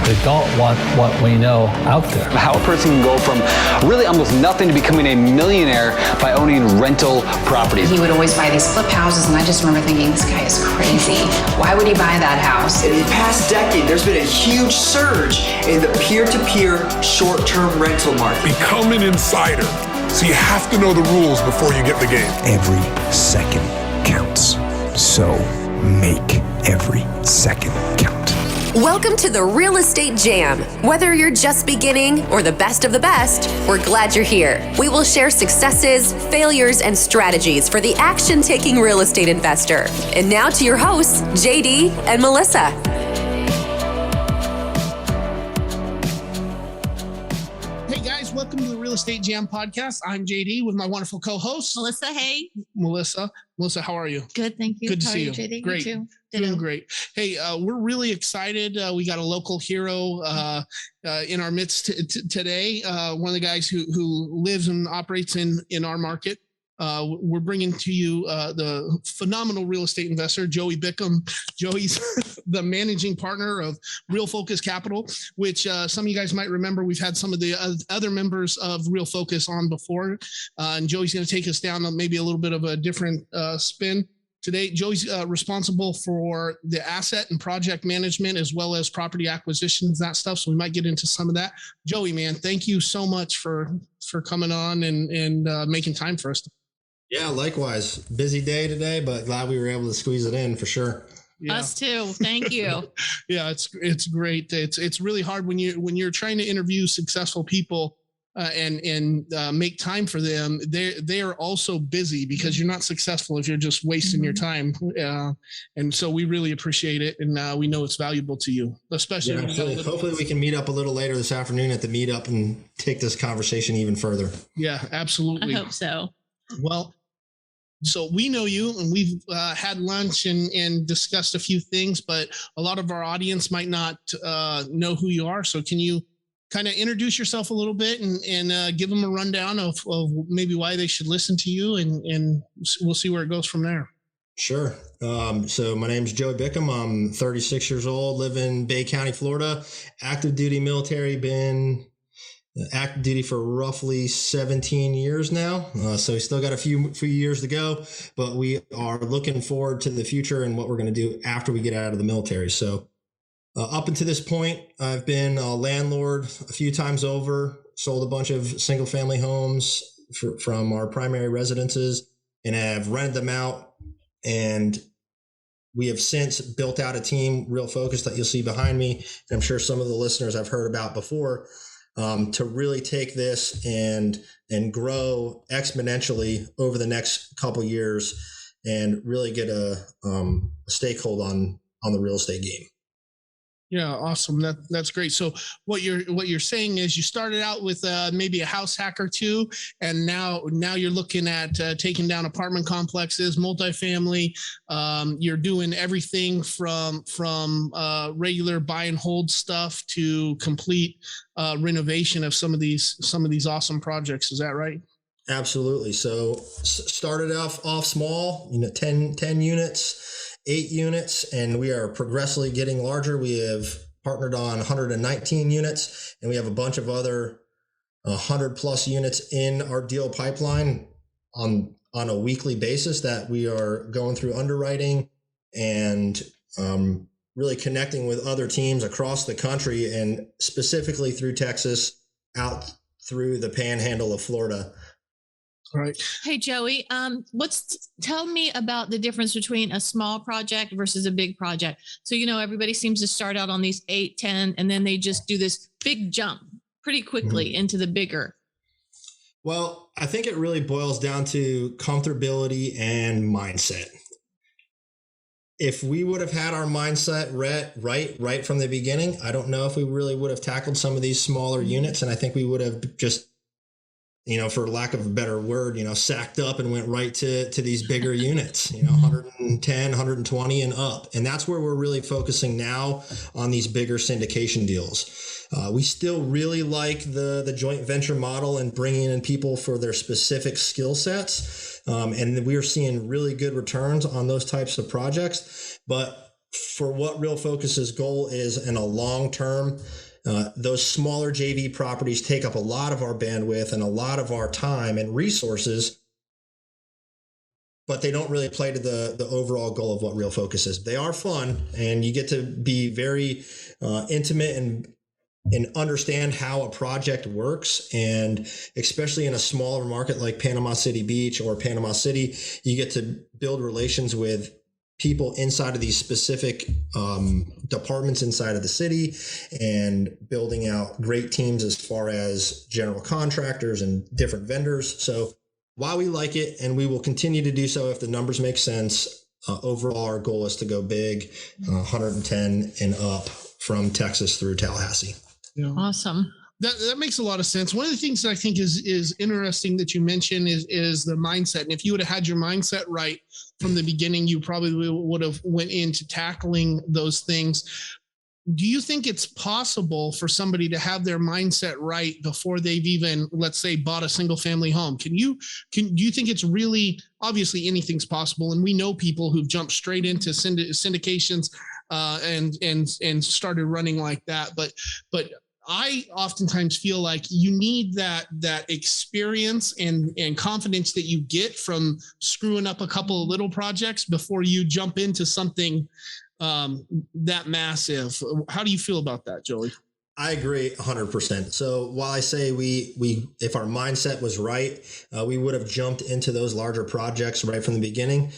that don't want what we know out there. How a person can go from really almost nothing to becoming a millionaire by owning rental properties. He would always buy these flip houses, and I just remember thinking, this guy is crazy. Why would he buy that house? In the past decade, there's been a huge surge in the peer-to-peer short-term rental market. Become an insider. So you have to know the rules before you get the game. Every second counts. So make every second count. Welcome to the Real Estate Jam. Whether you're just beginning or the best of the best, we're glad you're here. We will share successes, failures, and strategies for the action-taking real estate investor. And now to your hosts, JD and Melissa. Hey guys, welcome to the Real Estate Jam podcast. I'm JD with my wonderful co-host, Melissa. Hey. Melissa, how are you? Good, thank you. Good to How see are you. JD? Great. You too. Doing great. Hey, we're really excited. We got a local hero in our midst today. One of the guys who lives and operates in our market. We're bringing to you the phenomenal real estate investor, Joey Biccum. Joey's the managing partner of Real Focus Capital, which some of you guys might remember. We've had some of the other members of Real Focus on before, and Joey's going to take us down on maybe a little bit of a different spin. Today, Joey's responsible for the asset and project management as well as property acquisitions, that stuff. So we might get into some of that. Joey, man, thank you so much for coming on and making time for us. Yeah, likewise. Busy day today, but glad we were able to squeeze it in for sure. Yeah. Us too. Thank you. Yeah, it's great. It's really hard when you're trying to interview successful people and make time for them. They are also busy because you're not successful if you're just wasting your time. And so we really appreciate it, and we know it's valuable to you, especially. Yeah, absolutely. Hopefully we can meet up a little later this afternoon at the meetup and take this conversation even further. Yeah, absolutely. I hope so. Well, so we know you, and we've had lunch and discussed a few things, but a lot of our audience might not know who you are. So can you kind of introduce yourself a little bit and give them a rundown of maybe why they should listen to you, and we'll see where it goes from there. Sure. So my name is Joey Biccum. I'm 36 years old, live in Bay County, Florida, active duty military, been active duty for roughly 17 years now. So we still got a few years to go, but we are looking forward to the future and what we're going to do after we get out of the military. So up until this point, I've been a landlord a few times over, sold a bunch of single family homes from our primary residences, and have rented them out. And we have since built out a team, Real Focus, that you'll see behind me, and I'm sure some of the listeners I've heard about before, to really take this and grow exponentially over the next couple of years and really get a stakehold on the real estate game. Yeah, awesome. That's great. So what you're saying is you started out with maybe a house hack or two, and now you're looking at taking down apartment complexes, multifamily. You're doing everything from regular buy and hold stuff to complete renovation of some of these awesome projects. Is that right? Absolutely. So started off small, 10 units. 8 units, and we are progressively getting larger. We have partnered on 119 units, and we have a bunch of other 100 plus units in our deal pipeline on a weekly basis that we are going through underwriting and really connecting with other teams across the country, and specifically through Texas out through the panhandle of Florida. All right. Hey, Joey, tell me about the difference between a small project versus a big project. So, everybody seems to start out on these 8, 10, and then they just do this big jump pretty quickly into the bigger. Well, I think it really boils down to comfortability and mindset. If we would have had our mindset right from the beginning, I don't know if we really would have tackled some of these smaller units. And I think we would have just, for lack of a better word, sacked up and went right to these bigger units, 110, 120 and up. And that's where we're really focusing now on these bigger syndication deals. We still really like the joint venture model and bringing in people for their specific skill sets. And we are seeing really good returns on those types of projects. But for what Real Focus's goal is in a long term, those smaller JV properties take up a lot of our bandwidth and a lot of our time and resources, but they don't really play to the overall goal of what Real Focus is. They are fun, and you get to be very intimate and understand how a project works. And especially in a smaller market like Panama City Beach or Panama City, you get to build relations with people inside of these specific departments inside of the city, and building out great teams as far as general contractors and different vendors. So while we like it, and we will continue to do so if the numbers make sense, overall our goal is to go big, 110 and up from Texas through Tallahassee. Yeah. Awesome. That makes a lot of sense. One of the things that I think is interesting that you mentioned is the mindset. And if you would have had your mindset right from the beginning, you probably would have went into tackling those things. Do you think it's possible for somebody to have their mindset right before they've even, let's say, bought a single family home? Do you think it's really, obviously anything's possible, and we know people who've jumped straight into syndications and started running like that, but I oftentimes feel like you need that experience and confidence that you get from screwing up a couple of little projects before you jump into something that massive. How do you feel about that, Joey? I agree 100%. So while I say we if our mindset was right, we would have jumped into those larger projects right from the beginning.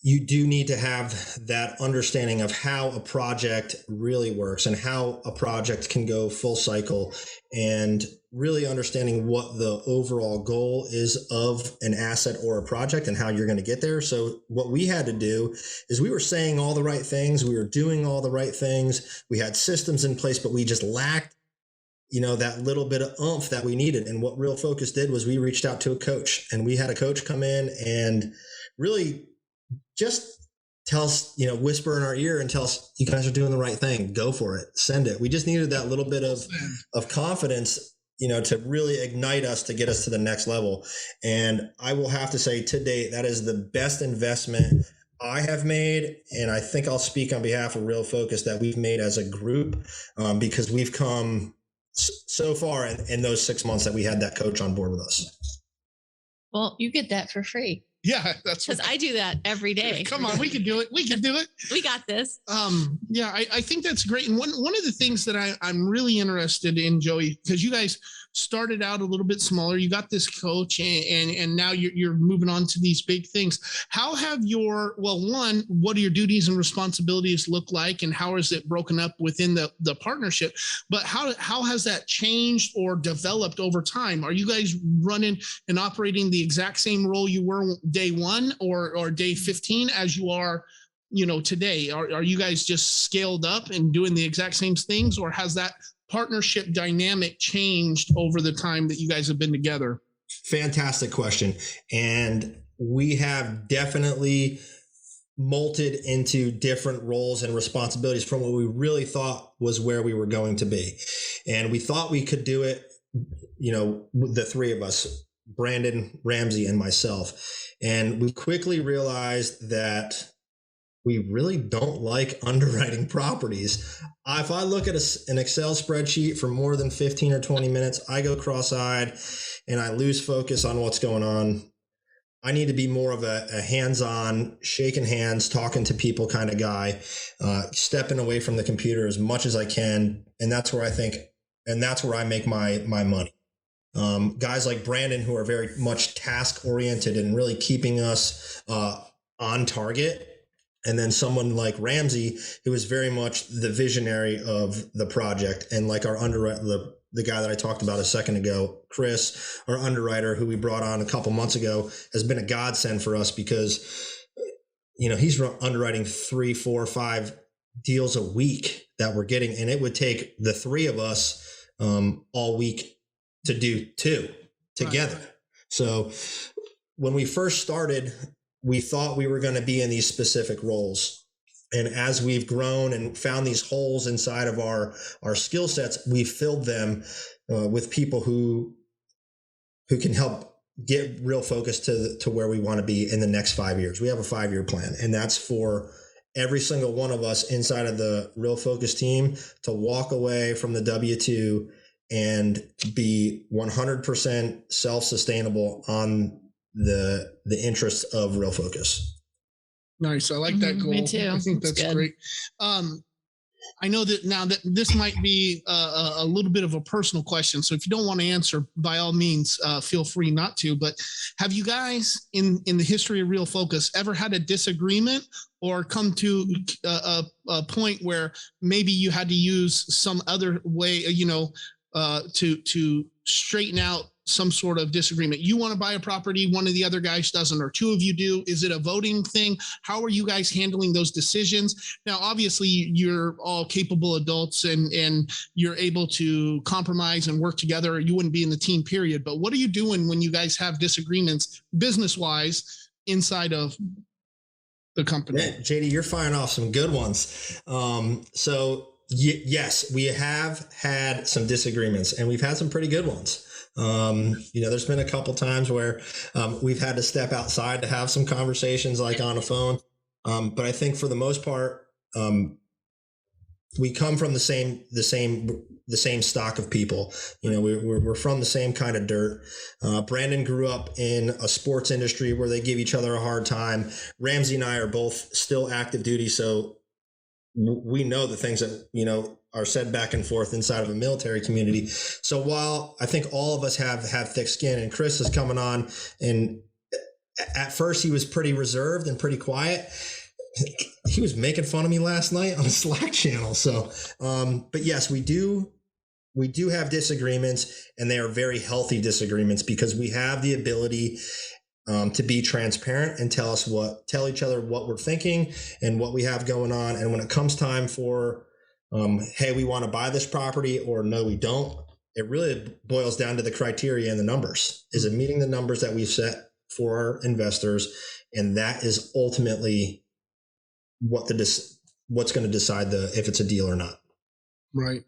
You do need to have that understanding of how a project really works and how a project can go full cycle, and really understanding what the overall goal is of an asset or a project and how you're going to get there. So what we had to do is we were saying all the right things. We were doing all the right things. We had systems in place, but we just lacked, that little bit of oomph that we needed. And what Real Focus did was we reached out to a coach, and we had a coach come in and really just tell us, whisper in our ear and tell us, you guys are doing the right thing. Go for it. Send it. We just needed that little bit of confidence, to really ignite us to get us to the next level. And I will have to say, to date, that is the best investment I have made. And I think I'll speak on behalf of Real Focus that we've made as a group, because we've come so far in those 6 months that we had that coach on board with us. Well, you get that for free. Yeah, that's because I do that every day. Come on, we can do it. We can do it. We got this. Yeah, I think that's great. And one of the things that I'm really interested in, Joey, because you guys started out a little bit smaller, you got this coach, and now you're moving on to these big things. How have what do your duties and responsibilities look like, and how is it broken up within the partnership? But how has that changed or developed over time? Are you guys running and operating the exact same role you were day one or day 15 as you are, today? Are you guys just scaled up and doing the exact same things, or has that partnership dynamic changed over the time that you guys have been together? Fantastic question. And we have definitely molded into different roles and responsibilities from what we really thought was where we were going to be. And we thought we could do it, the three of us, Brandon, Ramsey, and myself. And we quickly realized that we really don't like underwriting properties. If I look at an Excel spreadsheet for more than 15 or 20 minutes, I go cross-eyed and I lose focus on what's going on. I need to be more of a hands-on, shaking hands, talking to people kind of guy, stepping away from the computer as much as I can. And that's where I make my money. Guys like Brandon, who are very much task oriented and really keeping us on target. And then someone like Ramsey, who is very much the visionary of the project. And like our underwriter, the guy that I talked about a second ago, Chris, our underwriter, who we brought on a couple months ago, has been a godsend for us because, he's underwriting 3, 4, 5 deals a week that we're getting. And it would take the three of us all week to do 2 together. Right. So when we first started, we thought we were going to be in these specific roles. And as we've grown and found these holes inside of our skill sets, we filled them with people who can help get Real Focus to where we want to be in the next 5 years. We have a 5-year plan, and that's for every single one of us inside of the Real Focus team to walk away from the W-2 and be 100% self-sustainable on the interests of Real Focus. Nice. I like that goal. Me too. I think that's good. great. I know that now that this might be a little bit of a personal question. So if you don't want to answer, by all means, feel free not to. But have you guys in the history of Real Focus ever had a disagreement or come to a point where maybe you had to use some other way, to straighten out some sort of disagreement? You want to buy a property, one of the other guys doesn't, or two of you do. Is it a voting thing? How are you guys handling those decisions? Now, obviously, you're all capable adults and you're able to compromise and work together, or you wouldn't be in the team, period. But what are you doing when you guys have disagreements business-wise inside of the company? Yeah, JD, you're firing off some good ones. Yes, we have had some disagreements, and we've had some pretty good ones. There's been a couple times where we've had to step outside to have some conversations, like on a phone. But I think for the most part, we come from the same stock of people. We're from the same kind of dirt. Brandon grew up in a sports industry where they give each other a hard time. Ramsey and I are both still active duty, so we know the things that, are said back and forth inside of a military community. So while I think all of us have thick skin, and Chris is coming on, and at first he was pretty reserved and pretty quiet. He was making fun of me last night on a Slack channel. So, but yes, we do have disagreements, and they are very healthy disagreements because we have the ability to be transparent and tell each other what we're thinking and what we have going on. And when it comes time for, hey, we want to buy this property, or no, we don't, it really boils down to the criteria and the numbers. Is it meeting the numbers that we've set for our investors? And that is ultimately what's going to decide if it's a deal or not. Right.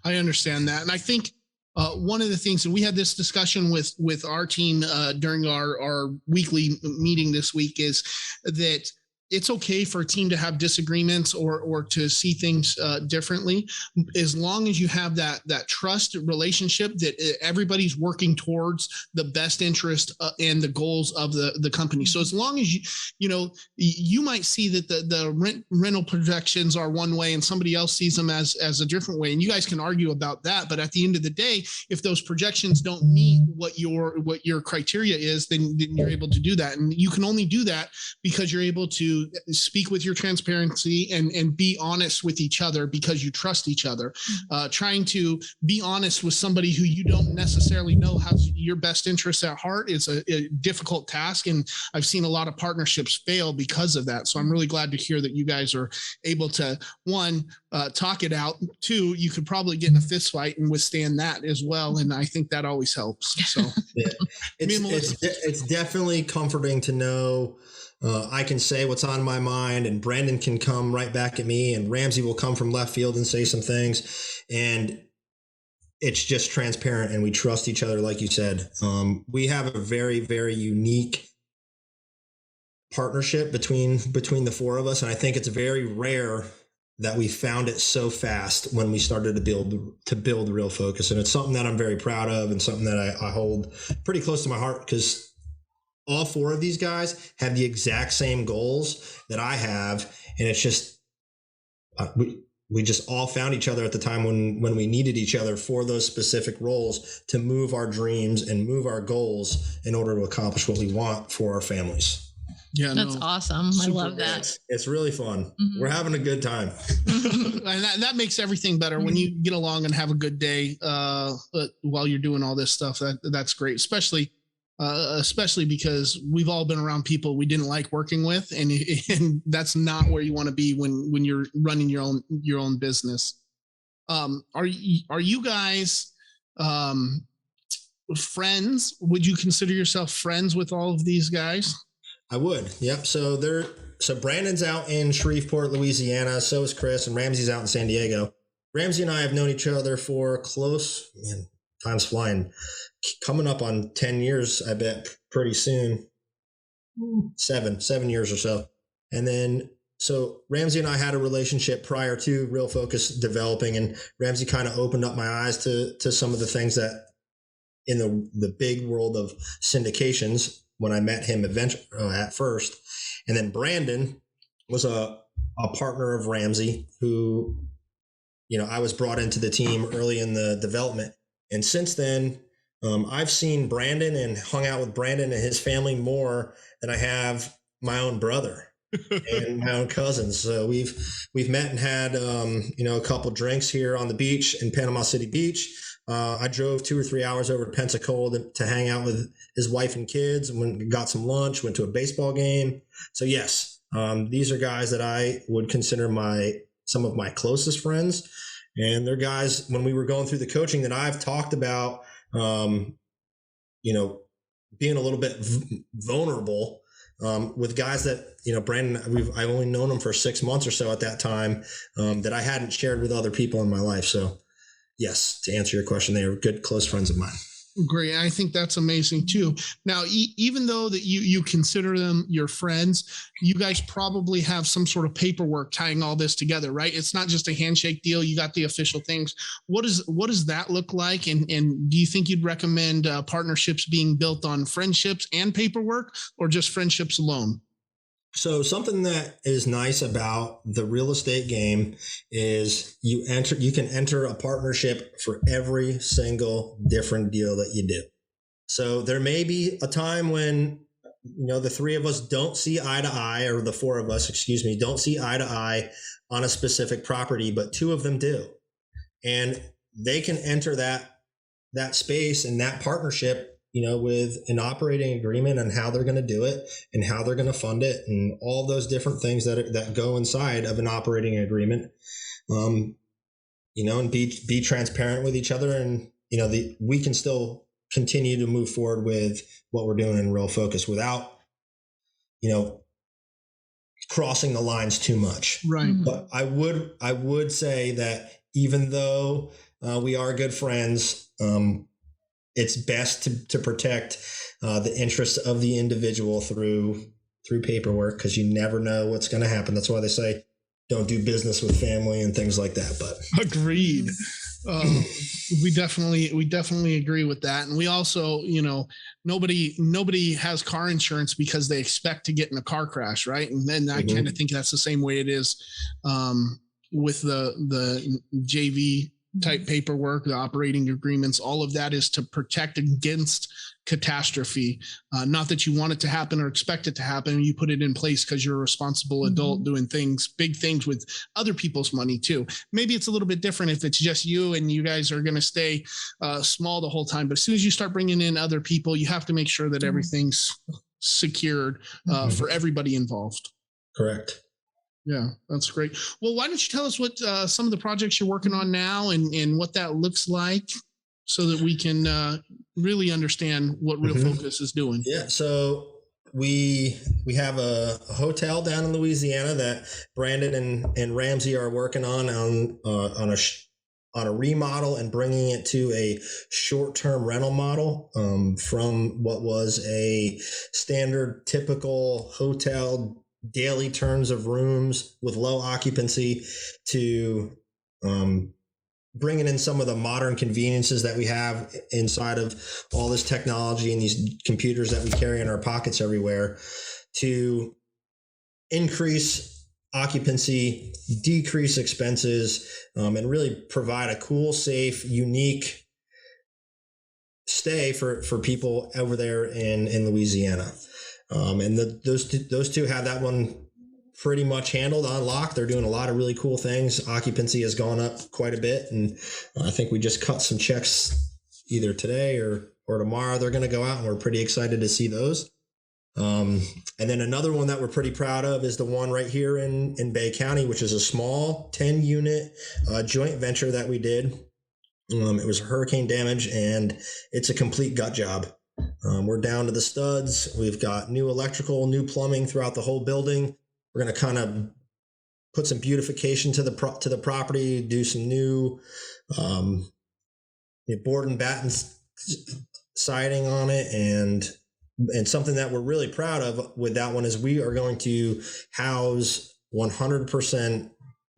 I understand that. And I think one of the things, and we had this discussion with our team during our weekly meeting this week, is that it's okay for a team to have disagreements or to see things differently, as long as you have that trust relationship that everybody's working towards the best interest and the goals of the company. So as long as you might see that the rental projections are one way and somebody else sees them as a different way, and you guys can argue about that. But at the end of the day, if those projections don't meet what your criteria is, then you're able to do that. And you can only do that because you're able to speak with your transparency and be honest with each other because you trust each other. Trying to be honest with somebody who you don't necessarily know has your best interests at heart is a difficult task. And I've seen a lot of partnerships fail because of that. So I'm really glad to hear that you guys are able to, one, talk it out. Two, you could probably get in a fist fight and withstand that as well. And I think that always helps. So yeah. It's definitely comforting to know I can say what's on my mind, and Brandon can come right back at me, and Ramsey will come from left field and say some things, and it's just transparent, and we trust each other. Like you said, we have a very, very unique partnership between the four of us. And I think it's very rare that we found it so fast when we started to build Real Focus. And it's something that I'm very proud of, and something that I hold pretty close to my heart, because all four of these guys have the exact same goals that I have. And it's just, we just all found each other at the time when we needed each other for those specific roles to move our dreams and move our goals in order to accomplish what we want for our families. Yeah, that's awesome. I love that. It's really fun. Mm-hmm. We're having a good time. And that makes everything better when you get along and have a good day while you're doing all this stuff. That's great, especially because we've all been around people we didn't like working with, and that's not where you want to be when you're running your own business. Are you guys friends? Would you consider yourself friends with all of these guys? I would. Yep. So Brandon's out in Shreveport, Louisiana. So is Chris, and Ramsey's out in San Diego. Ramsey and I have known each other for time's flying, coming up on 10 years, I bet, pretty soon. 7 years or so. And then So Ramsey and I had a relationship prior to Real Focus developing, and Ramsey kind of opened up my eyes to some of the things that in the big world of syndications when I met him at first. And then Brandon was a partner of Ramsey who, I was brought into the team early in the development. And since then, I've seen Brandon and hung out with Brandon and his family more than I have my own brother and my own cousins. So we've met and had, a couple drinks here on the beach in Panama City Beach. I drove 2 or 3 hours over to Pensacola to hang out with his wife and kids, and got some lunch, went to a baseball game. So yes, these are guys that I would consider some of my closest friends. And they're guys, when we were going through the coaching, that I've talked about, being a little bit vulnerable with guys that, Brandon, I've only known him for 6 months or so at that time, that I hadn't shared with other people in my life. So yes, to answer your question, they are good, close friends of mine. Great. I think that's amazing too. Now, even though that you consider them your friends, you guys probably have some sort of paperwork tying all this together, right? It's not just a handshake deal. You got the official things. What does that look like? And do you think you'd recommend partnerships being built on friendships and paperwork, or just friendships alone? So something that is nice about the real estate game is you can enter a partnership for every single different deal that you do. So there may be a time when, the three of us don't see eye to eye, or the four of us, don't see eye to eye on a specific property, but two of them do. And they can enter that space and that partnership, with an operating agreement on how they're going to do it and how they're going to fund it, and all those different things that go inside of an operating agreement, and be transparent with each other. And, we can still continue to move forward with what we're doing in Real Focus without, crossing the lines too much. Right. But I would say that even though we are good friends, it's best to protect the interests of the individual through paperwork, because you never know what's going to happen. That's why they say don't do business with family and things like that. But agreed. We definitely agree with that. And we also, nobody has car insurance because they expect to get in a car crash, right? And then I kind of think that's the same way it is with the JV type paperwork, the operating agreements. All of that is to protect against catastrophe. Not that you want it to happen or expect it to happen. You put it in place because you're a responsible adult doing big things with other people's money too. Maybe it's a little bit different if it's just you and you guys are going to stay small the whole time. But as soon as you start bringing in other people, you have to make sure that everything's secured for everybody involved. Correct. Yeah, that's great. Well, why don't you tell us what some of the projects you're working on now and what that looks like, so that we can really understand what Real Focus is doing. Yeah. So we have a hotel down in Louisiana that Brandon and Ramsey are working on a remodel and bringing it to a short-term rental model from what was a standard typical hotel daily turns of rooms with low occupancy to bringing in some of the modern conveniences that we have inside of all this technology and these computers that we carry in our pockets everywhere, to increase occupancy, decrease expenses, and really provide a cool, safe, unique stay for people over there in Louisiana. And those two have that one pretty much handled on lock. They're doing a lot of really cool things. Occupancy has gone up quite a bit, and I think we just cut some checks either today or tomorrow. They're going to go out, and we're pretty excited to see those. And then another one that we're pretty proud of is the one right here in Bay County, which is a small 10-unit joint venture that we did. It was hurricane damage, and it's a complete gut job. We're down to the studs. We've got new electrical, new plumbing throughout the whole building. We're going to kind of put some beautification to the property, do some new board and batten siding on it, and something that we're really proud of with that one is we are going to house 100%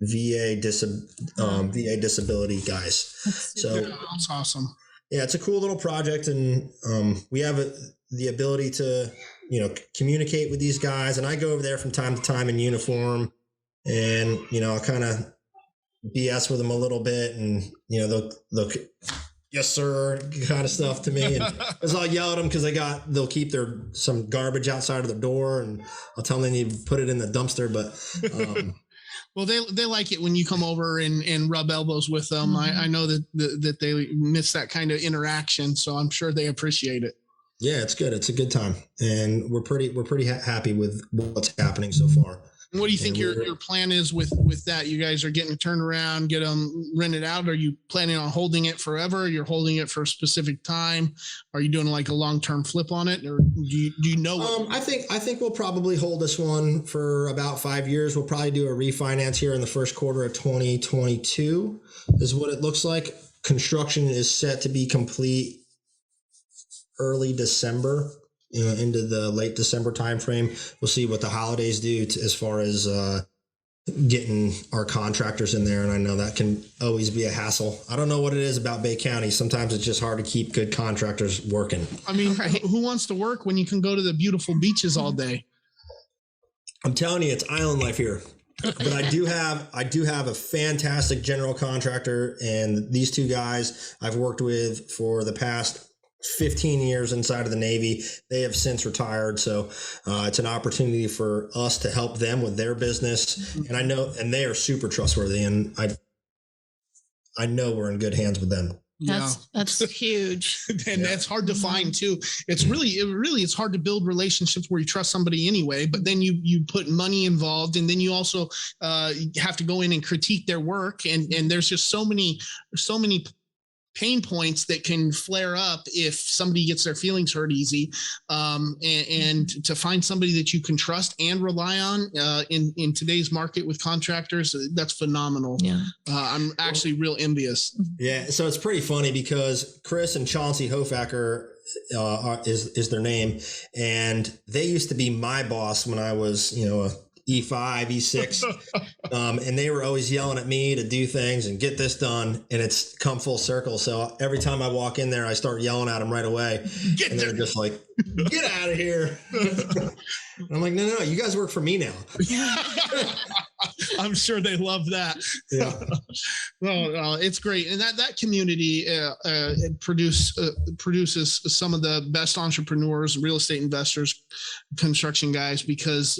VA disability guys. So That's awesome. yeah, it's a cool little project, and we have the ability to, communicate with these guys. And I go over there from time to time in uniform, and I'll kind of BS with them a little bit, and they'll yes sir kind of stuff to me, and as I'll yell at them because they'll keep some garbage outside of the door, and I'll tell them they need to put it in the dumpster. But well, they like it when you come over and rub elbows with them. I know that they miss that kind of interaction, so I'm sure they appreciate it. Yeah, it's good. It's a good time, and we're pretty happy with what's happening so far. What do you think your plan is with that? You guys are getting turned around, get them rented out. Are you planning on holding it forever? You're holding it for a specific time? Are you doing like a long-term flip on it, or do you know? I think we'll probably hold this one for about 5 years. We'll probably do a refinance here in the first quarter of 2022 is what it looks like. Construction is set to be complete early December, into the late December timeframe. We'll see what the holidays do as far as getting our contractors in there. And I know that can always be a hassle. I don't know what it is about Bay County. Sometimes it's just hard to keep good contractors working. I mean, who wants to work when you can go to the beautiful beaches all day? I'm telling you, it's island life here. But I do have a fantastic general contractor, and these two guys I've worked with for the past 15 years inside of the Navy. They have since retired. So it's an opportunity for us to help them with their business. And they are super trustworthy. And I know we're in good hands with them. That's huge. And that's hard to find too. It's it's hard to build relationships where you trust somebody anyway, but then you put money involved, and then you also have to go in and critique their work. And there's just so many pain points that can flare up if somebody gets their feelings hurt easy. And to find somebody that you can trust and rely on in today's market with contractors, that's phenomenal. Yeah. I'm actually real envious. Yeah. So it's pretty funny because Chris and Chauncey Hofacker is their name. And they used to be my boss when I was, a E5, E6. And they were always yelling at me to do things and get this done. And it's come full circle. So every time I walk in there, I start yelling at them right away. And they're just like, get out of here. I'm like, no, you guys work for me now. I'm sure they love that. Yeah. Well, it's great. And that community produces some of the best entrepreneurs, real estate investors, construction guys, because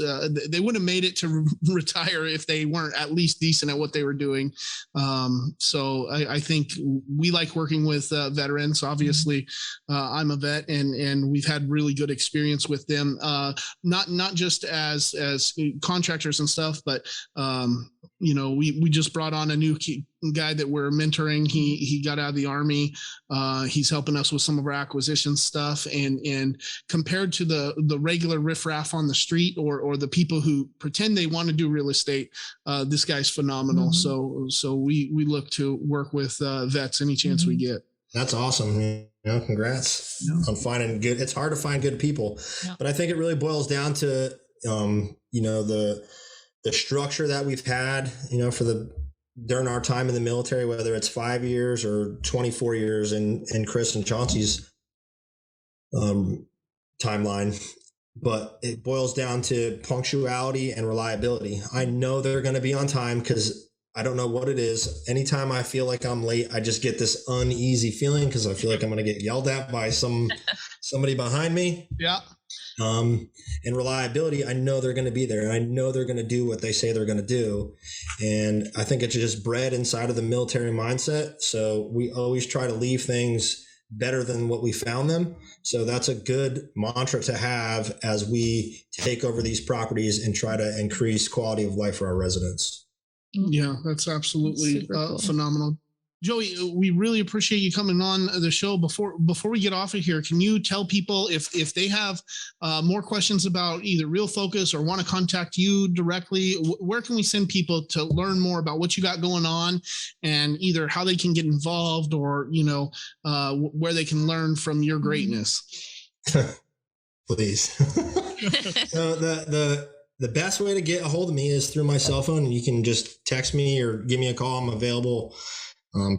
they wouldn't have made it to retire if they weren't at least decent at what they were doing. So I think we like working with veterans. Obviously, I'm a vet, and we've had really good experience with them. Not just as contractors and stuff, but we just brought on a new guy that we're mentoring. He got out of the Army. He's helping us with some of our acquisition stuff, and compared to the regular riffraff on the street or the people who pretend they want to do real estate, this guy's phenomenal. Mm-hmm. So we look to work with vets any chance we get. That's awesome. Congrats on finding good. It's hard to find good people, but I think it really boils down to, the structure that we've had, during our time in the military, whether it's 5 years or 24 years in Chris and Chauncey's timeline. But it boils down to punctuality and reliability. I know they're going to be on time because I don't know what it is. Anytime I feel like I'm late, I just get this uneasy feeling because I feel like I'm going to get yelled at by somebody behind me. Yeah. And reliability, I know they're going to be there, and I know they're going to do what they say they're going to do. And I think it's just bred inside of the military mindset. So we always try to leave things better than what we found them. So that's a good mantra to have as we take over these properties and try to increase quality of life for our residents. Yeah, that's absolutely phenomenal. Joey, we really appreciate you coming on the show. Before we get off of here, can you tell people if they have more questions about either Real Focus or want to contact you directly, where can we send people to learn more about what you got going on, and either how they can get involved or, where they can learn from your greatness? Please. So The best way to get a hold of me is through my cell phone, and you can just text me or give me a call. I'm available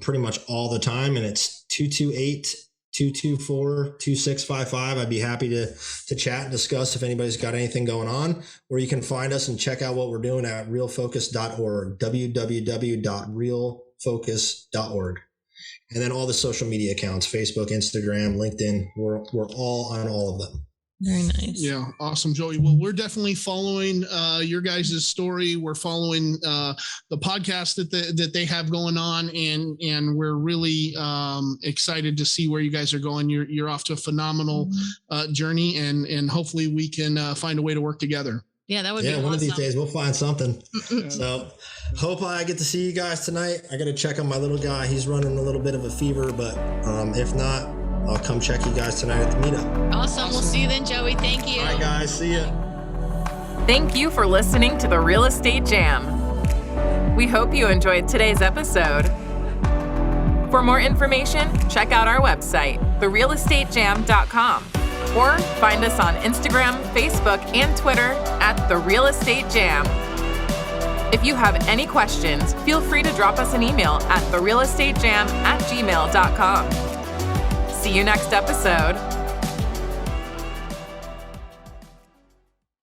pretty much all the time, and it's 228-224-2655. I'd be happy to chat and discuss if anybody's got anything going on. Or you can find us and check out what we're doing at realfocus.org, www.realfocus.org. And then all the social media accounts, Facebook, Instagram, LinkedIn, we're all on all of them. Very nice. Yeah, awesome, Joey. Well, we're definitely following your guys' story. We're following the podcast that they have going on, and we're really excited to see where you guys are going. You're off to a phenomenal journey, and hopefully we can find a way to work together. Yeah, that would be awesome. One of these days we'll find something. So hope I get to see you guys tonight. I got to check on my little guy. He's running a little bit of a fever, but if not, I'll come check you guys tonight at the meetup. Awesome. We'll see you then, Joey. Thank you. All right, guys. See ya. Thank you for listening to the Real Estate Jam. We hope you enjoyed today's episode. For more information, check out our website, therealestatejam.com, or find us on Instagram, Facebook, and Twitter at The Real Estate Jam. If you have any questions, feel free to drop us an email at therealestatejam@gmail.com. See you next episode.